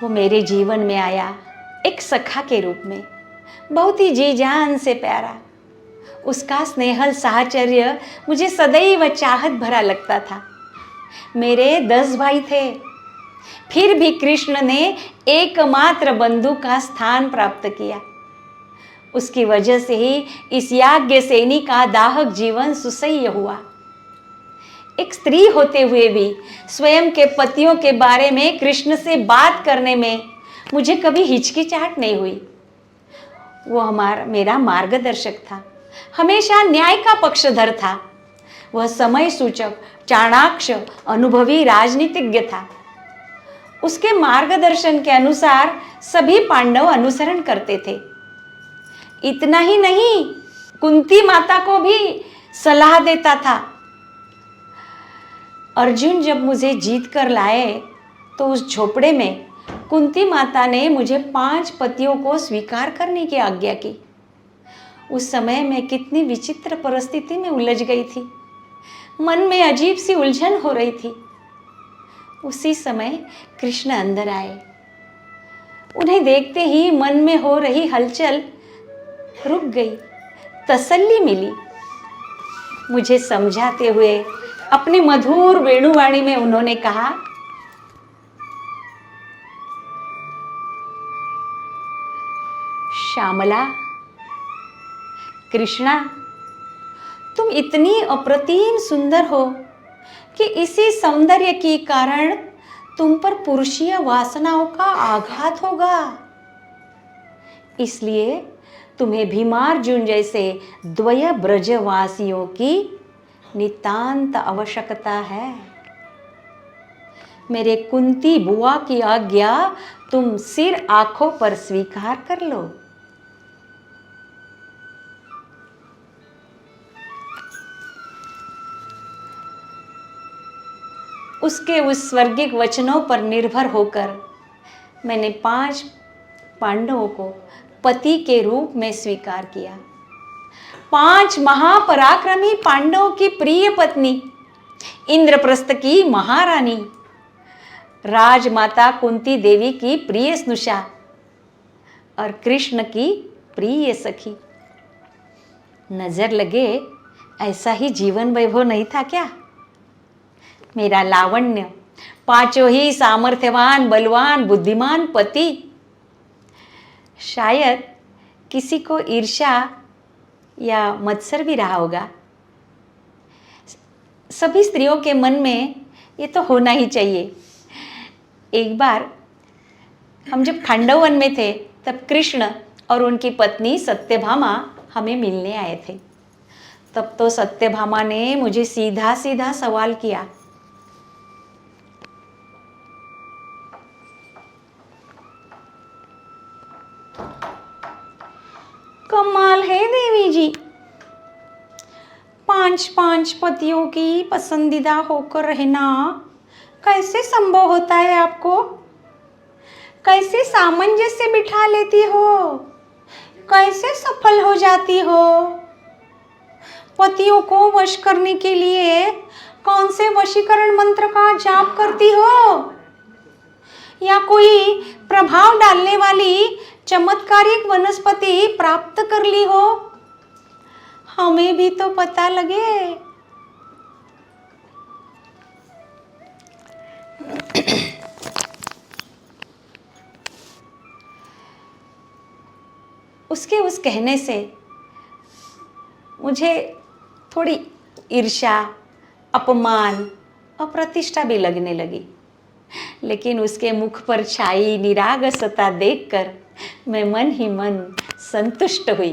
वो मेरे जीवन में आया एक सखा के रूप में, बहुत ही जी जान से प्यारा। उसका स्नेहल साहचर्य मुझे सदैव चाहत भरा लगता था। मेरे 10 भाई थे, फिर भी कृष्ण ने एकमात्र बंधु का स्थान प्राप्त किया। उसकी वजह से ही इस याज्ञ सेनी का दाहक जीवन सुसह्य हुआ। एक स्त्री होते हुए भी स्वयं के पतियों के बारे में कृष्ण से बात करने में मुझे कभी हिचकिचाहट नहीं हुई। वो मेरा मार्गदर्शक था, हमेशा न्याय का पक्षधर था। वह समय सूचक, चाणाक्ष, अनुभवी राजनीतिज्ञ था। उसके मार्गदर्शन के अनुसार सभी पांडव अनुसरण करते थे। इतना ही नहीं, कुंती माता को भी सलाह देता था। अर्जुन जब मुझे जीत कर लाए तो उस झोपड़े में कुंती माता ने मुझे 5 पतियों को स्वीकार करने की आज्ञा की। उस समय मैं कितनी विचित्र परिस्थिति में उलझ गई थी। मन में अजीब सी उलझन हो रही थी। उसी समय कृष्ण अंदर आए। उन्हें देखते ही मन में हो रही हलचल रुक गई, तसल्ली मिली। मुझे समझाते हुए अपनी मधुर वेणुवाणी में उन्होंने कहा, श्यामला, कृष्णा, तुम इतनी अप्रतिम सुंदर हो कि इसी सौंदर्य के कारण तुम पर पुरुषीय वासनाओं का आघात होगा। इसलिए तुम्हें भीमार्जुन जैसे द्वय ब्रजवासियों की नितांत आवश्यकता है। मेरे कुंती बुआ की आज्ञा तुम सिर आंखों पर स्वीकार कर लो। उसके उस स्वर्गिक वचनों पर निर्भर होकर मैंने 5 पांडवों को पति के रूप में स्वीकार किया। 5 महापराक्रमी पांडवों की प्रिय पत्नी, इंद्रप्रस्थ की महारानी, राजमाता कुंती देवी की प्रिय स्नुषा और कृष्ण की प्रिय सखी। नजर लगे ऐसा ही जीवन वैभव नहीं था क्या? मेरा लावण्य, 5 ही सामर्थ्यवान, बलवान, बुद्धिमान पति। शायद किसी को ईर्ष्या या मत्सर भी रहा होगा। सभी स्त्रियों के मन में ये तो होना ही चाहिए। एक बार हम जब खांडव वन में थे तब कृष्ण और उनकी पत्नी सत्यभामा हमें मिलने आए थे। तब तो सत्यभामा ने मुझे सीधा सीधा सवाल किया, कमाल है देवी जी, 5 पतियों की पसंदीदा होकर रहना कैसे संभव होता है आपको? कैसे सामंजस्य बिठा लेती हो? कैसे सफल हो जाती हो? पतियों को वश करने के लिए कौन से वशीकरण मंत्र का जाप करती हो? या कोई प्रभाव डालने वाली चमत्कारिक वनस्पति प्राप्त कर ली हो? हमें भी तो पता लगे। उसके उस कहने से मुझे थोड़ी ईर्ष्या, अपमान, अप्रतिष्ठा भी लगने लगी। लेकिन उसके मुख पर छाई निरागसता देखकर मैं मन ही मन संतुष्ट हुई।